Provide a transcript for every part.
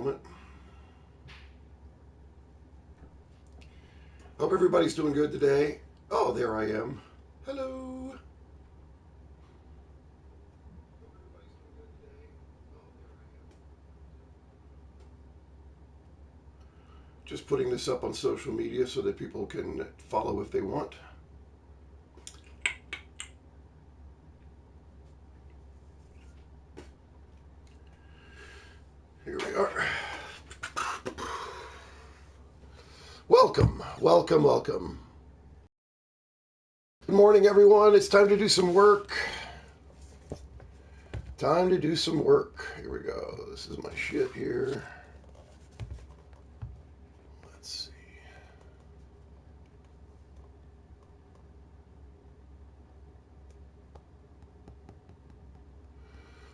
moment. Hope everybody's doing good today. Oh, there I am. Hello. Just putting this up on social media so that people can follow if they want. Here we are. Welcome, welcome, welcome. Good morning, everyone. It's time to do some work. Time to do some work. Here we go. This is my shit here. Let's see.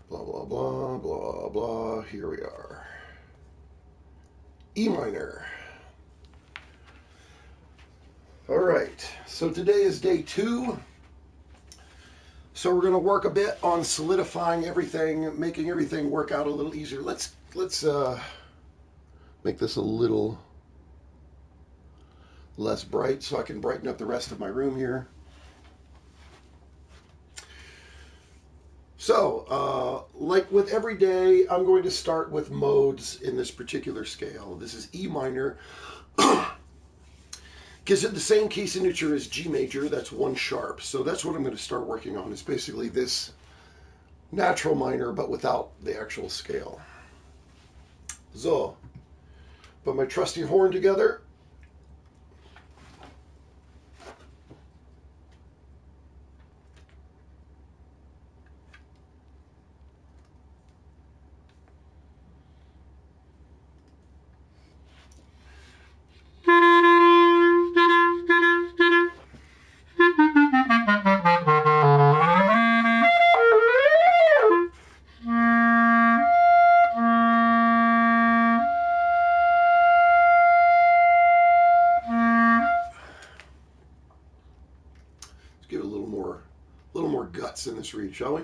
Blah, blah, blah, blah, blah. Here we are. E minor. All right, so today is day 2. So we're going to work a bit on solidifying everything, making everything work out a little easier. Let's make this a little less bright so I can brighten up the rest of my room here. So, like with every day, I'm going to start with modes in this particular scale. This is E minor. Gives it the same key signature as G major, that's 1 sharp. So that's what I'm going to start working on, is basically this natural minor, but without the actual scale. So, put my trusty horn together. Give it a little more guts in this reed, shall we?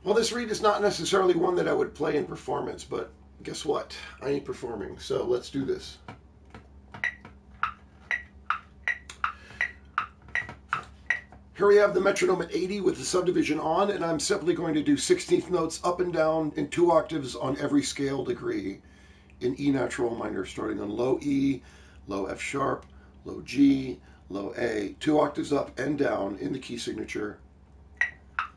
Well, this reed is not necessarily one that I would play in performance, but guess what? I ain't performing, so let's do this. Here we have the metronome at 80 with the subdivision on, and I'm simply going to do 16th notes up and down in 2 octaves on every scale degree in E natural minor, starting on low E, low F sharp, low G, low A, 2 octaves up and down in the key signature.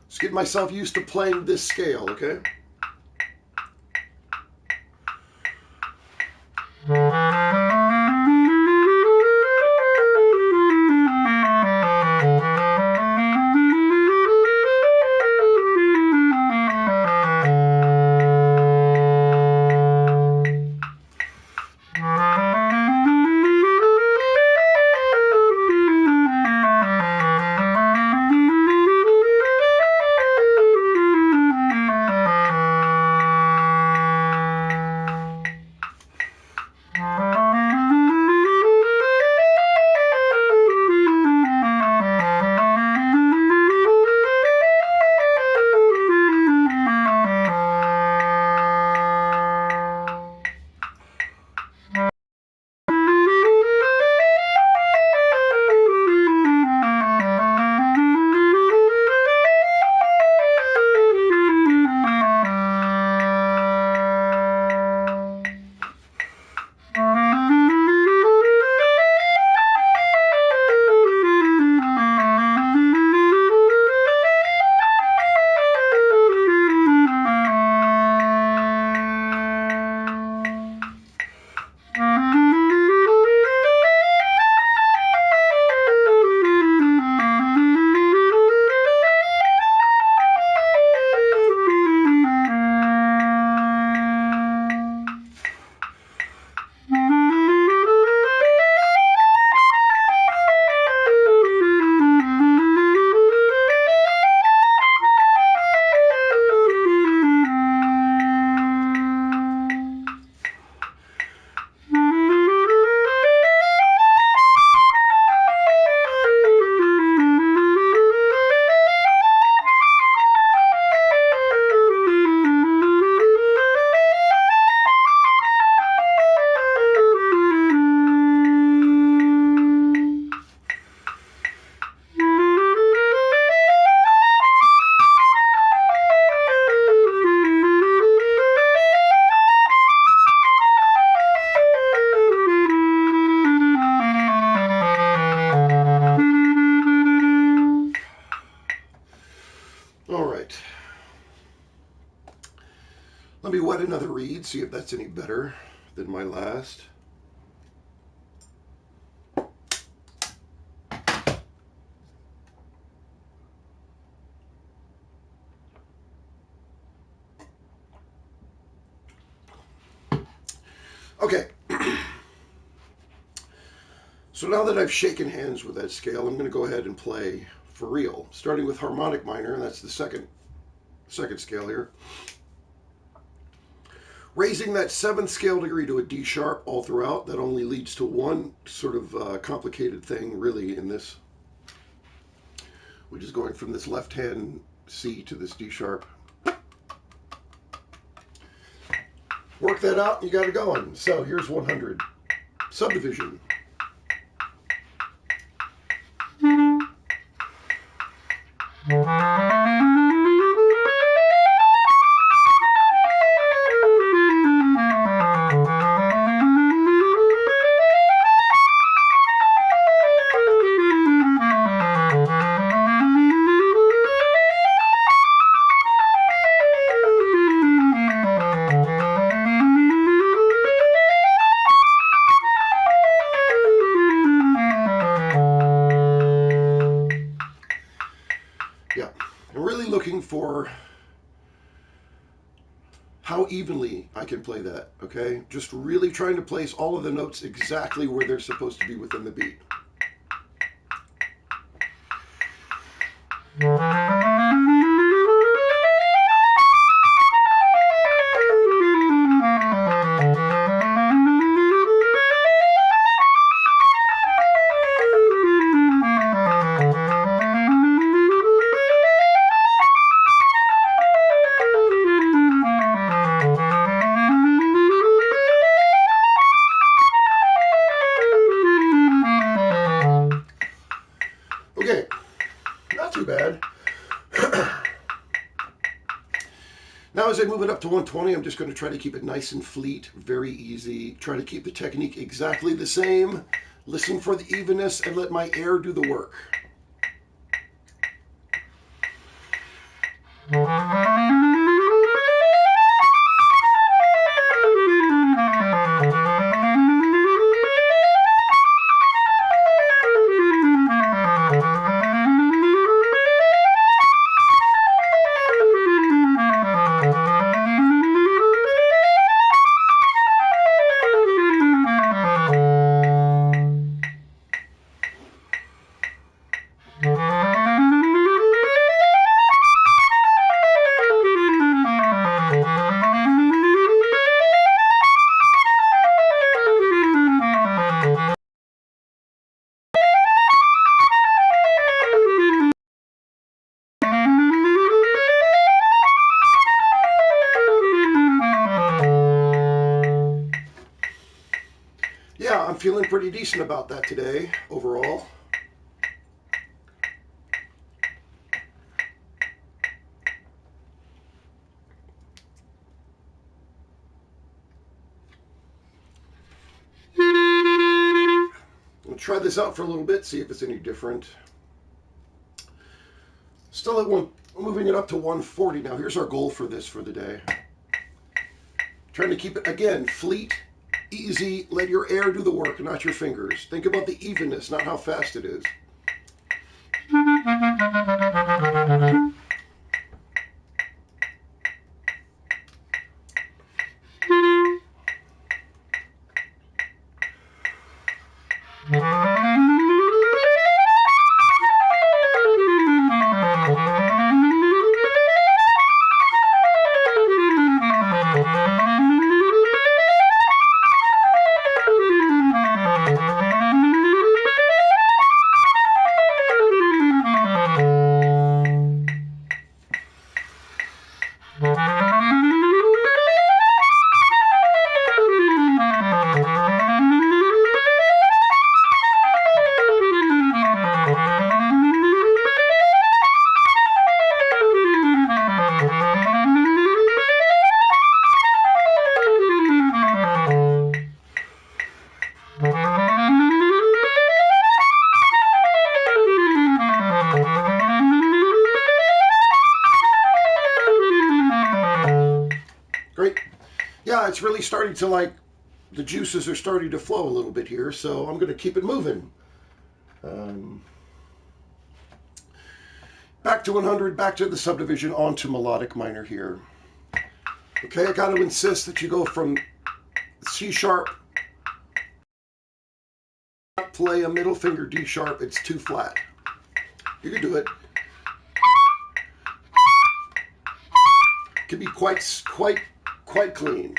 Just get myself used to playing this scale, okay? another read, see if that's any better than my last. Okay. So now that I've shaken hands with that scale, I'm going to go ahead and play for real, starting with harmonic minor, and that's the second scale here. Raising that 7th scale degree to a D sharp all throughout, that only leads to one sort of complicated thing really in this, which is going from this left hand C to this D sharp. Work that out, you got it going. So here's 100. Subdivision. Yeah, I'm really looking for how evenly I can play that, okay? Just really trying to place all of the notes exactly where they're supposed to be within the beat. Okay, not too bad. Now as I move it up to 120, I'm just going to try to keep it nice and fleet, very easy. Try to keep the technique exactly the same. Listen for the evenness and let my air do the work. Yeah, I'm feeling pretty decent about that today, overall. We'll try this out for a little bit, see if it's any different. Still at moving it up to 140 now. Here's our goal for this for the day. Trying to keep it, again, fleet, easy, let your air do the work, not your fingers. Think about the evenness, not how fast it is. it's really starting to, like, the juices are starting to flow a little bit here, so I'm going to keep it moving. Back to 100, back to the subdivision, on to melodic minor here. Okay, I got to insist that you go from C sharp, play a middle finger D sharp, it's too flat. You can do it. It can be quite clean.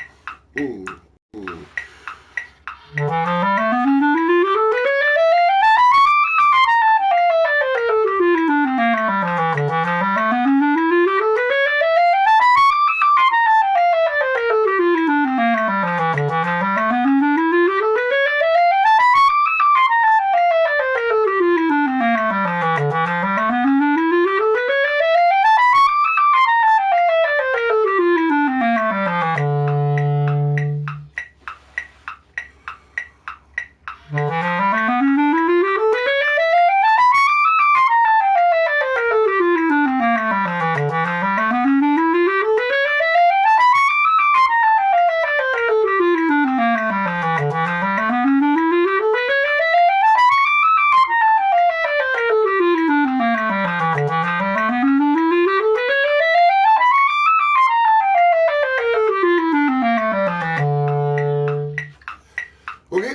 Okay,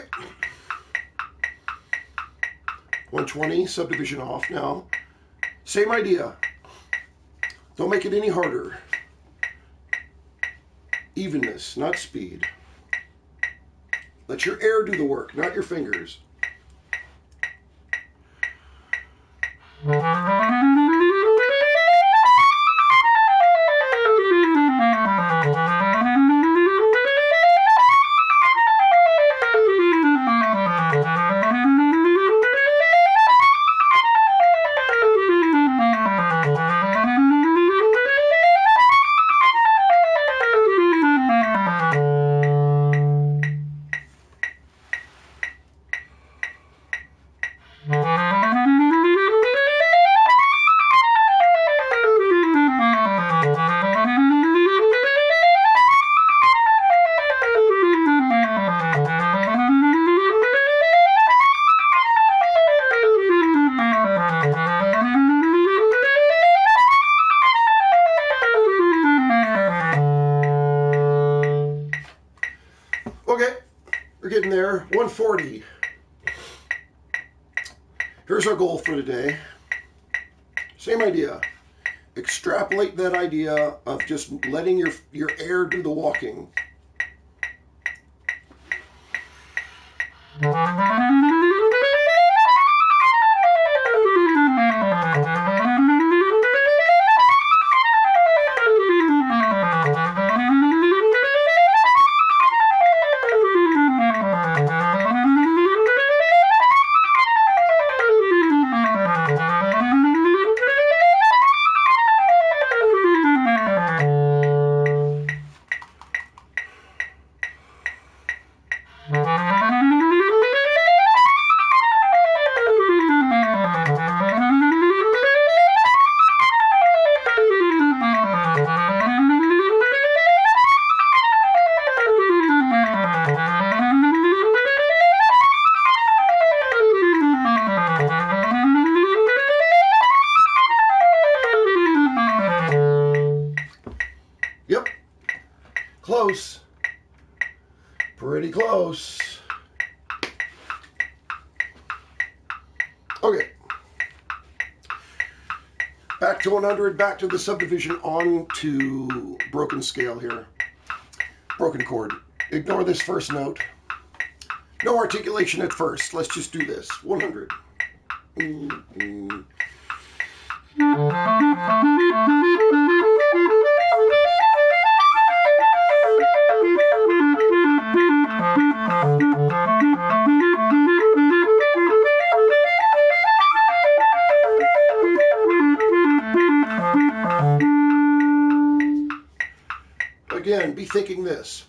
120, subdivision off now. Same idea. Don't make it any harder. Evenness, not speed. Let your air do the work, not your fingers. Okay, we're getting there. 140. Here's our goal for today. Same idea. Extrapolate that idea of just letting your air do the walking. Yep, close, pretty close. Okay, back to 100, back to the subdivision, on to broken scale here. Broken chord. Ignore this first note. No articulation at first. Let's just do this. 100. Again, be thinking this.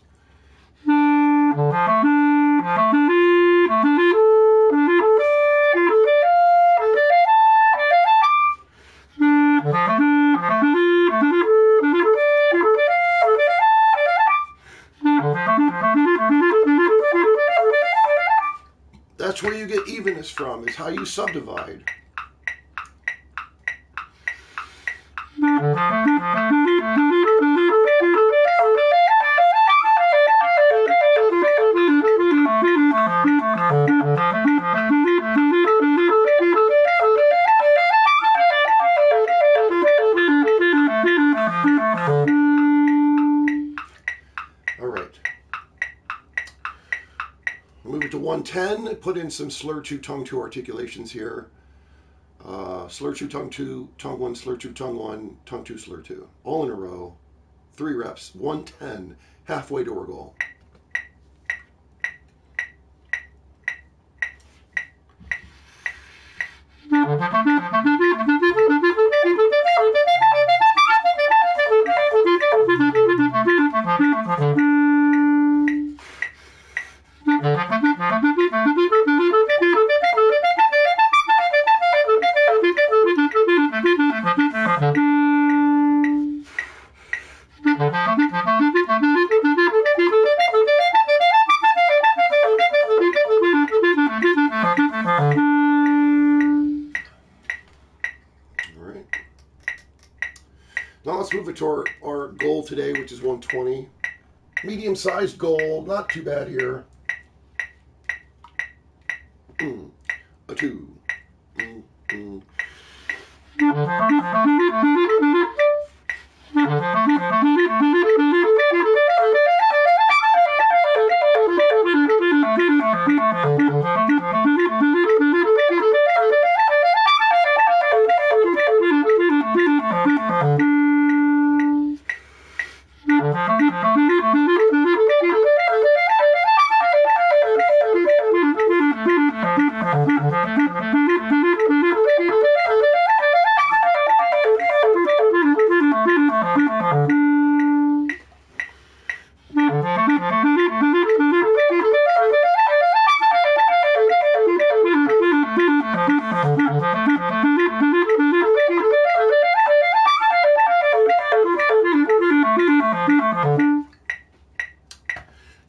from is how you subdivide. All right. Move it to 110, put in some slur 2, tongue 2 articulations here. Slur 2, tongue 2, tongue 1, slur 2, tongue 1, tongue 2, slur 2. All in a row. 3 reps, 110, halfway to our goal. Now let's move it to our goal today, which is 120. Medium-sized goal, not too bad here. A 2.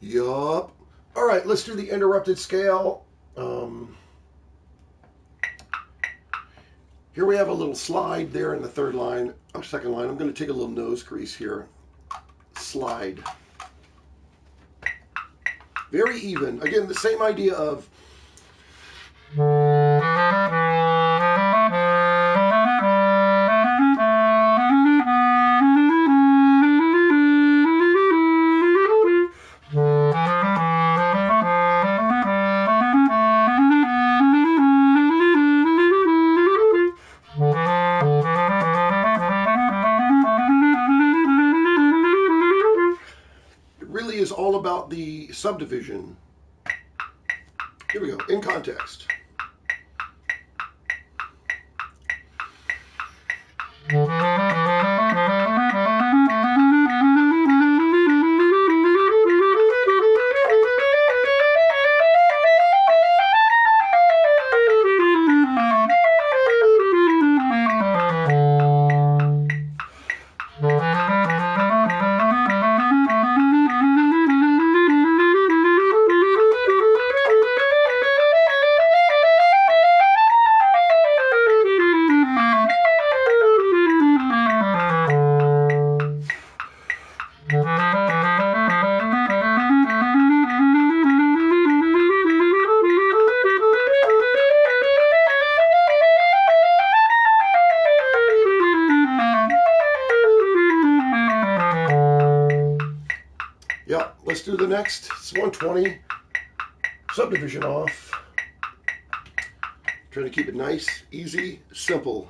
Yup. All right, let's do the interrupted scale. Here we have a little slide there in the third line, or second line. I'm going to take a little nose grease here. Slide. Very even. Again, the same idea of is all about the subdivision. Here we go, in context. Yeah, let's do the next. It's 120. Subdivision off. Trying to keep it nice, easy, simple.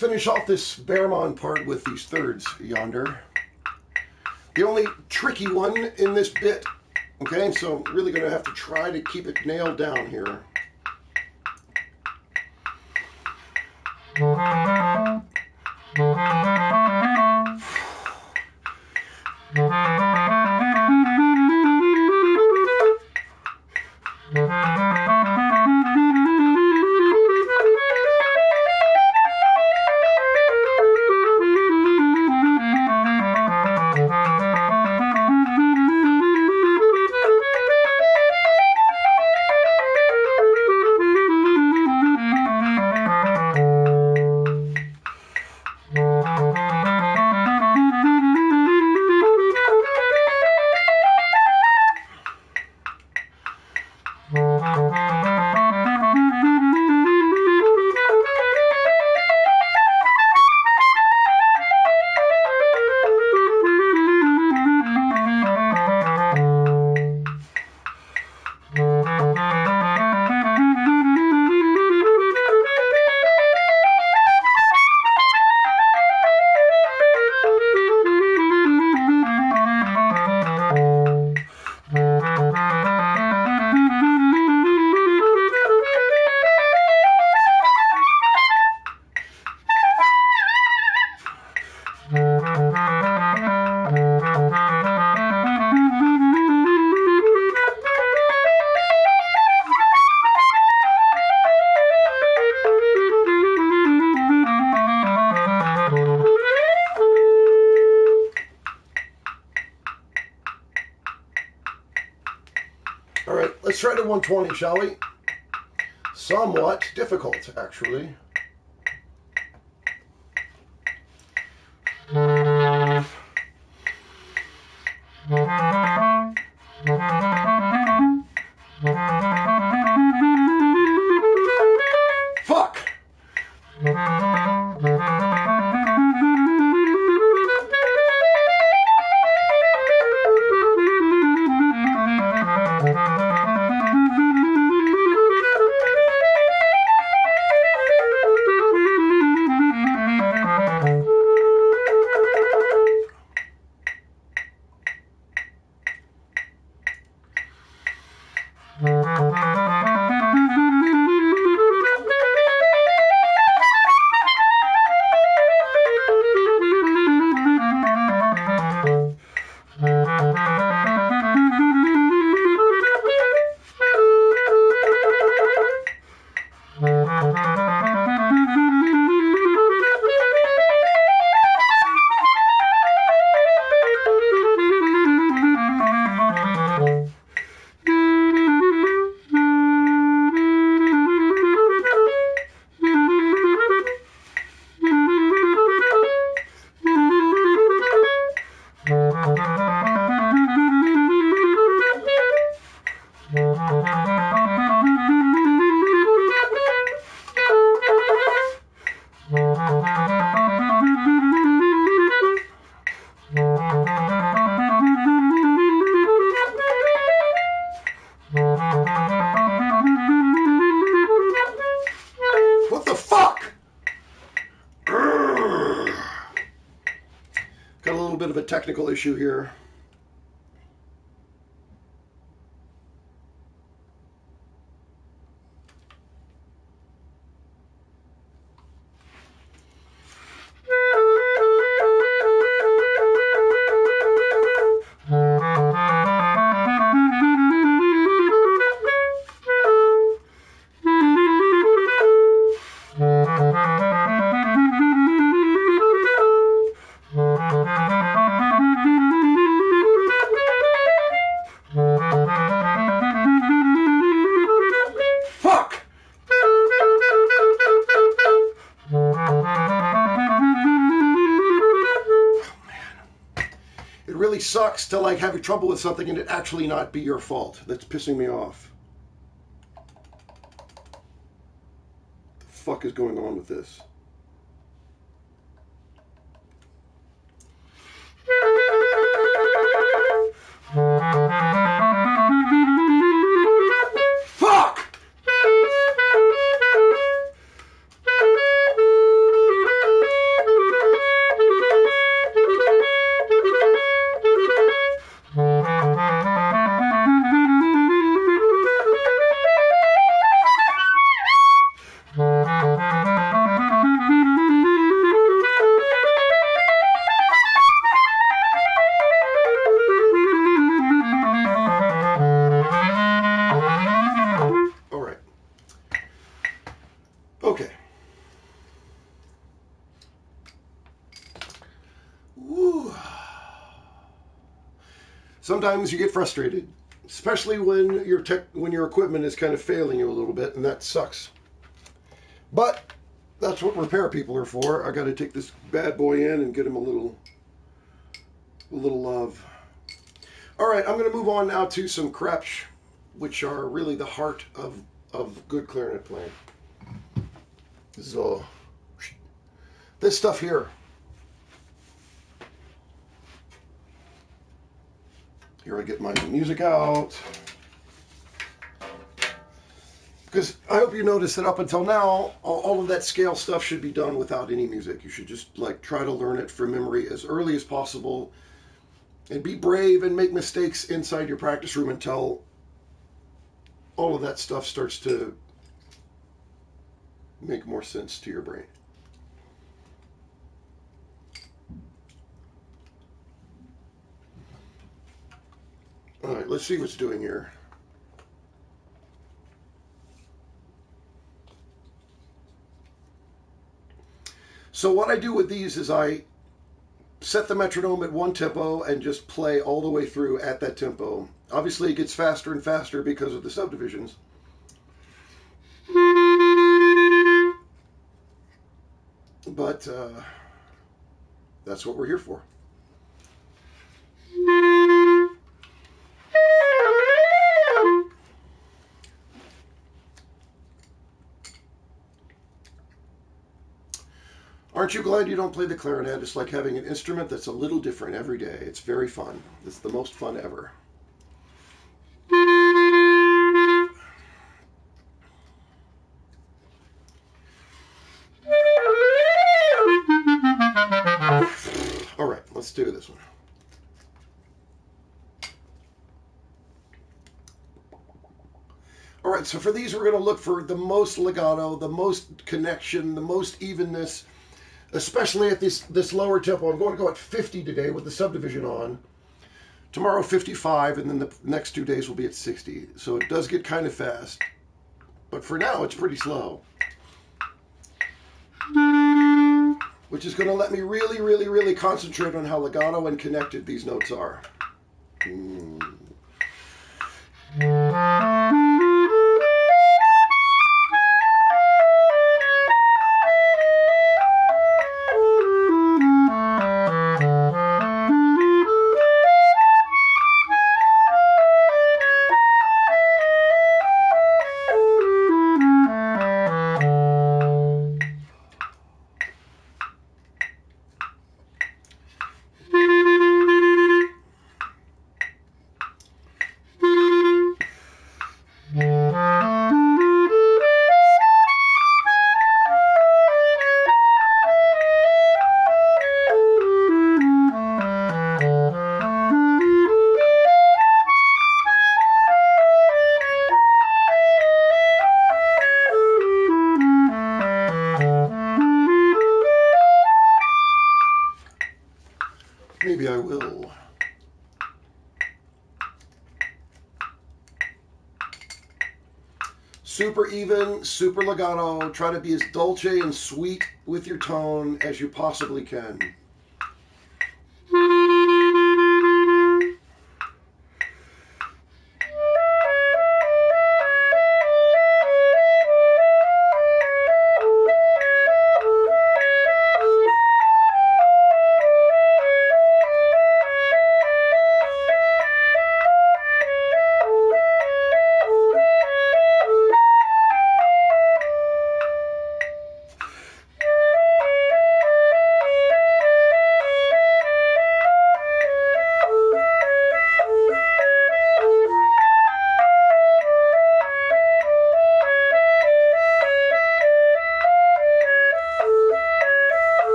finish off this Baermann part with these thirds yonder. The only tricky one in this bit, okay, so I'm really going to have to try to keep it nailed down here. All right, let's try to 120, shall we? Somewhat difficult, actually. Fuck! What the fuck? Got a little bit of a technical issue here. Sucks to like have trouble with something and it actually not be your fault. That's pissing me off. What the fuck is going on with this? Fuck! sometimes you get frustrated, especially when your equipment is kind of failing you a little bit, and that sucks. But that's what repair people are for. I got to take this bad boy in and get him a little love. All right, I'm going to move on now to some Kroepsch, which are really the heart of good clarinet playing. So, this stuff here. Here I get my music out. Because I hope you notice that up until now, all of that scale stuff should be done without any music. You should just like try to learn it from memory as early as possible. And be brave and make mistakes inside your practice room until all of that stuff starts to make more sense to your brain. All right, let's see what's doing here. So what I do with these is I set the metronome at one tempo and just play all the way through at that tempo. Obviously it gets faster and faster because of the subdivisions. But that's what we're here for. Aren't you glad you don't play the clarinet? It's like having an instrument that's a little different every day. It's very fun. It's the most fun ever. All right, let's do this one. All right, so for these, we're going to look for the most legato, the most connection, the most evenness, especially at this lower tempo. I'm going to go at 50 today with the subdivision on. Tomorrow 55, and then the next 2 days will be at 60. So it does get kind of fast. But for now, it's pretty slow. Which is going to let me really, really, really concentrate on how legato and connected these notes are. Maybe I will. Super even, super legato. Try to be as dolce and sweet with your tone as you possibly can.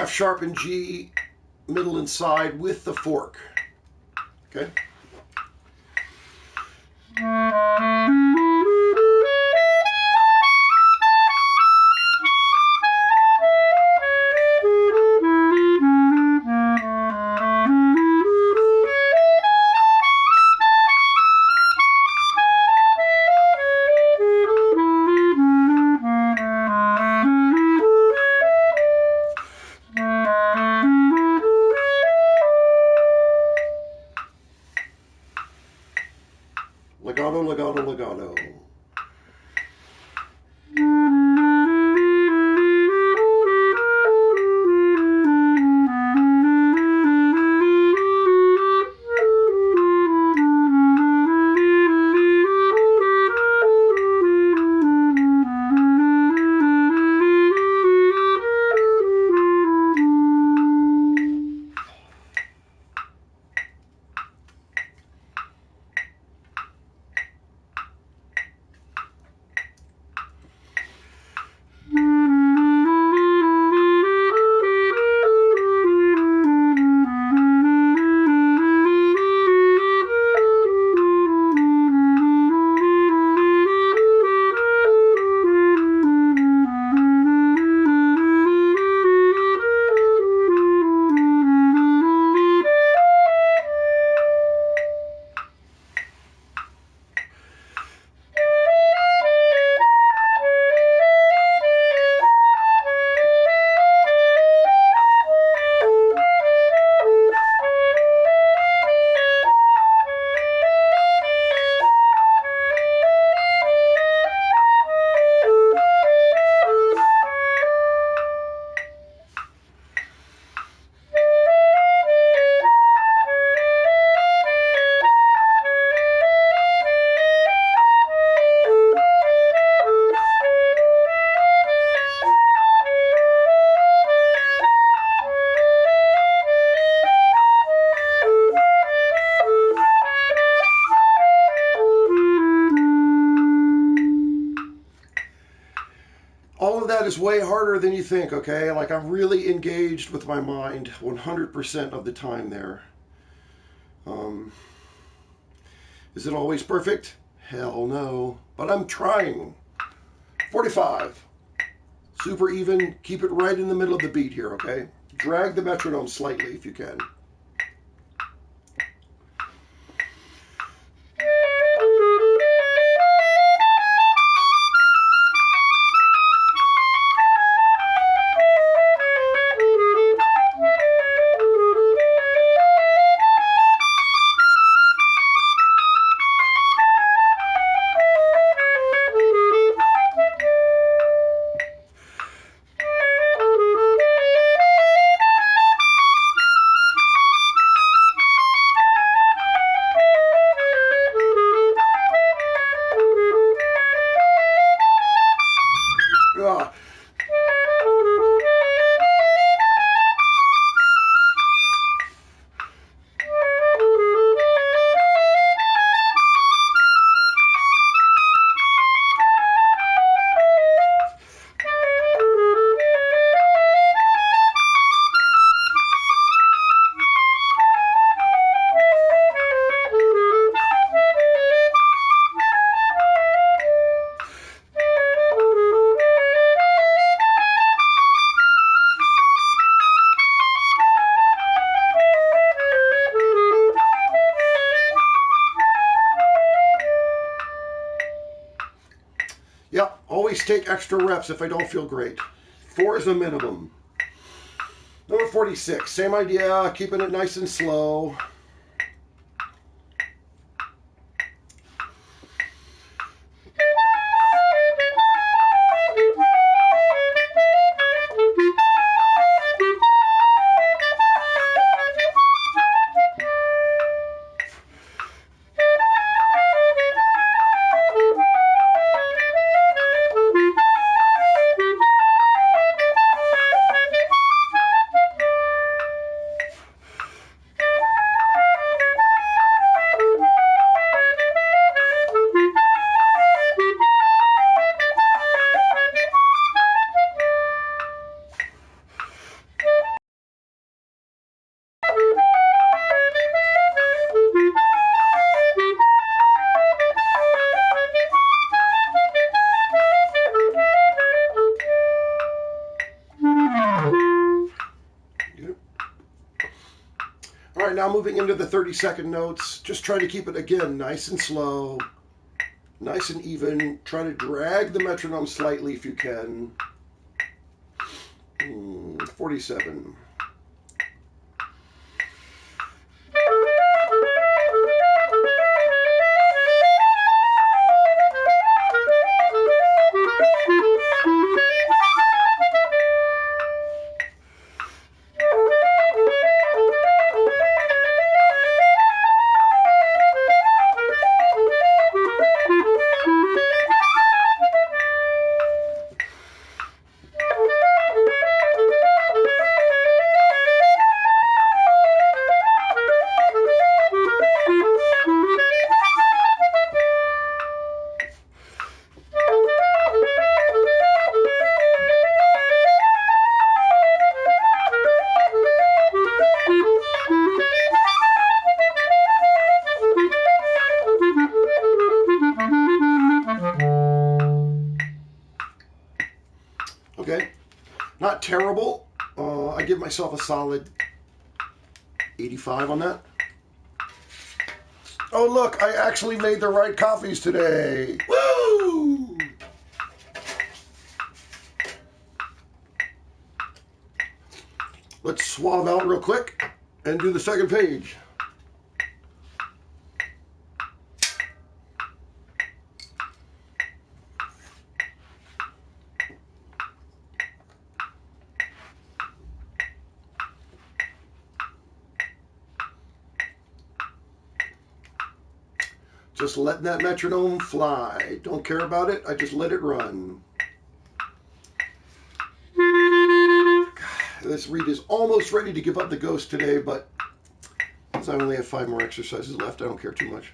F sharp and G, middle and side with the fork. Okay? Legato, legato, legato. All of that is way harder than you think, okay? Like, I'm really engaged with my mind 100% of the time there. Is it always perfect? Hell no. But I'm trying. 45. Super even. Keep it right in the middle of the beat here, okay? Drag the metronome slightly if you can. Ah. Yep, always take extra reps if I don't feel great. 4 is a minimum. Number 46, same idea, keeping it nice and slow. now moving into the 30-second notes. Just try to keep it, again, nice and slow, nice and even. Try to drag the metronome slightly if you can. 47. Okay, not terrible. I give myself a solid 85 on that. Oh, look, I actually made the right copies today. Woo! Let's swab out real quick and do the second page. Just letting that metronome fly. Don't care about it. I just let it run. God, this reed is almost ready to give up the ghost today, but since I only have 5 more exercises left, I don't care too much.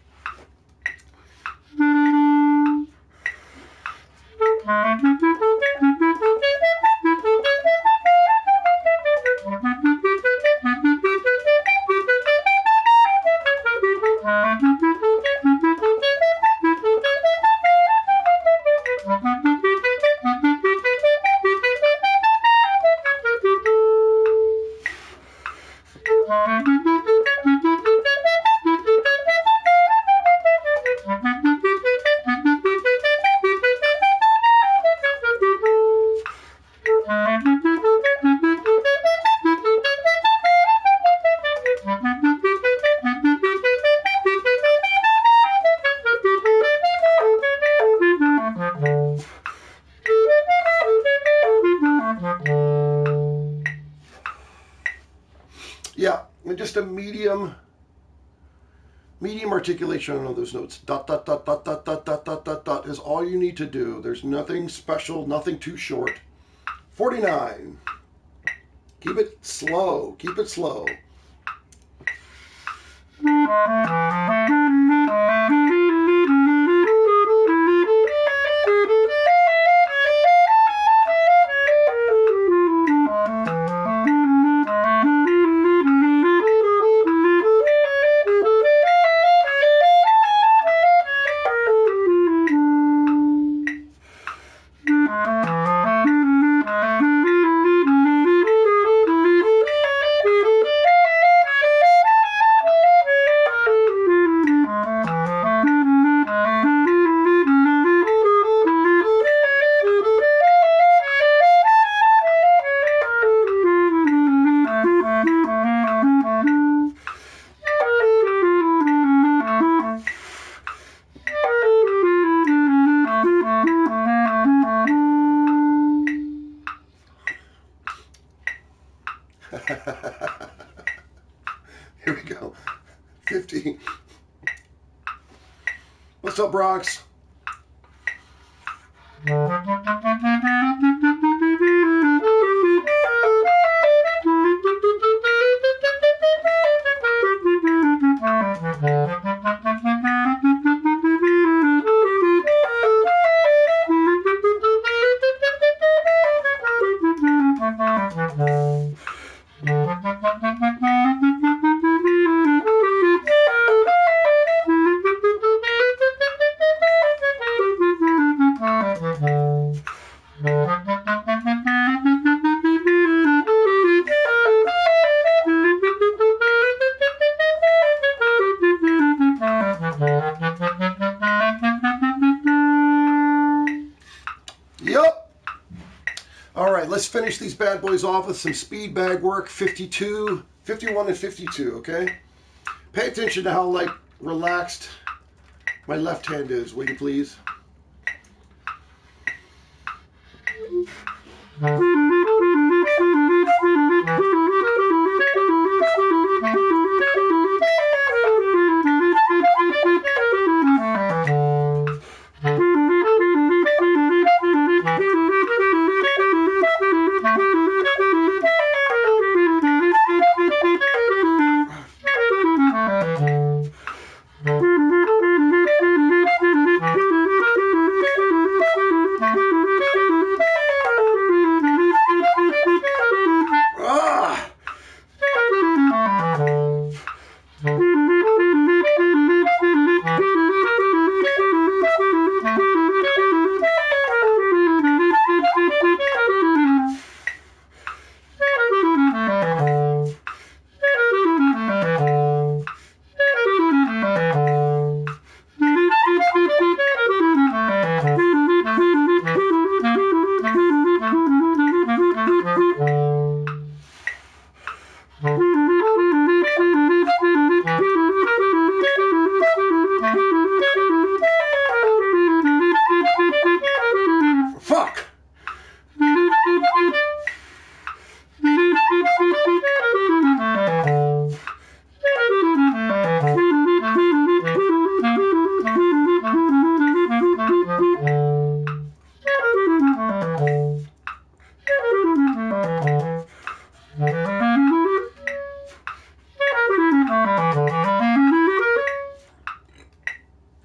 Yeah, and just a medium articulation on all those notes. Dot, dot, dot, dot, dot, dot, dot, dot, dot, dot is all you need to do. There's nothing special, nothing too short. 49. Keep it slow. Keep it slow. Here we go. 50. What's up, Bronx? let's finish these bad boys off with some speed bag work. 52, 51 and 52, okay? Pay attention to how, like, relaxed my left hand is, will you please? Fuck!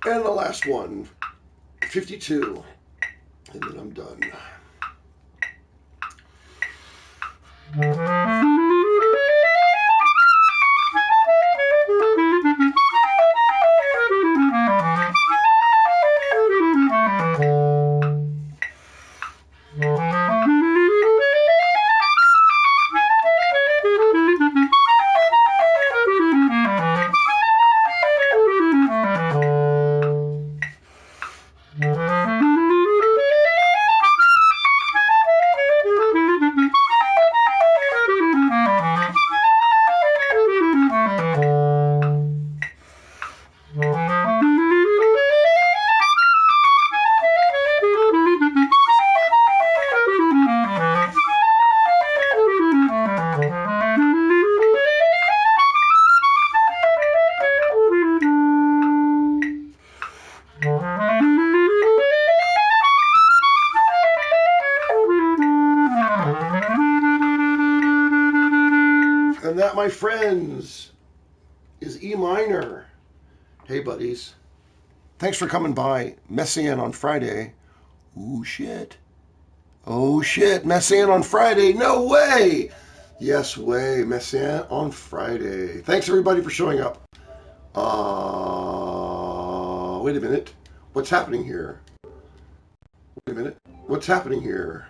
And the last one, 52, and then I'm done. And that, my friends, is E minor. Hey, buddies. Thanks for coming by. Messiaen on Friday. Ooh, shit. Oh, shit. Messiaen on Friday. No way. Yes, way. Messiaen on Friday. Thanks, everybody, for showing up. Wait a minute. What's happening here? Wait a minute. What's happening here?